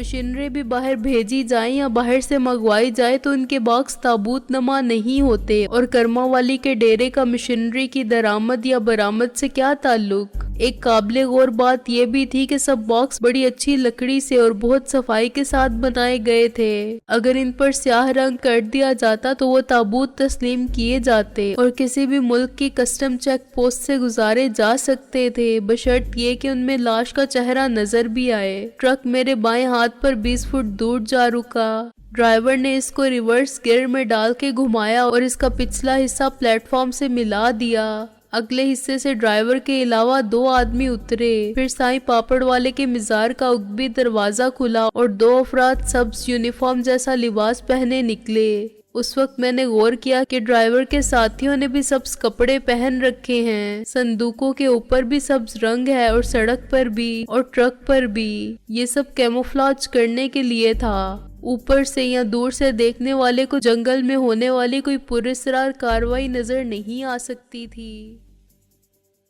Machinery भी बाहर भेजी जाए या बाहर से मंगवाई जाए तो उनके बॉक्स ताबूत नमा नहीं होते। और कर्मा वाली के डेरे का मशीनरी की दरामद या बरामद से क्या ताल्लुक। एक काबिले गौर बात यह भी थी कि सब बॉक्स बड़ी अच्छी लकड़ी से और बहुत सफाई के साथ बनाए गए थे। अगर इन पर स्याह रंग कर दिया जाता तो वो ताबूत तस्लीम किए जाते और किसी भी मुल्क की कस्टम चेक पोस्ट से गुजारे जा सकते थे, बशर्त ये कि उनमें लाश का चेहरा नजर भी आए। ट्रक मेरे बाएं हाथ पर 20 फुट दूर जा रुका। ड्राइवर ने इसको रिवर्स गियर में डाल के घुमाया और इसका पिछला हिस्सा प्लेटफॉर्म से मिला दिया। अगले हिस्से से ड्राइवर के अलावा 2 आदमी उतरे। फिर साईं पापड़ वाले के मिजार का उगबी दरवाजा खुला और 2 अफराद सब्ज यूनिफॉर्म जैसा लिबास पहने निकले। उस वक्त मैंने गौर किया कि ड्राइवर के साथियों ने भी सब्ज कपड़े पहन रखे हैं। संदूकों के ऊपर भी सब्ज रंग है और सड़क पर भी और ट्रक पर भी। ये सब कैमोफ्लेज करने के लिए था। ऊपर से या दूर से देखने वाले को जंगल में होने वाली कोई पुरस्कार कार्रवाई नजर नहीं आ सकती थी।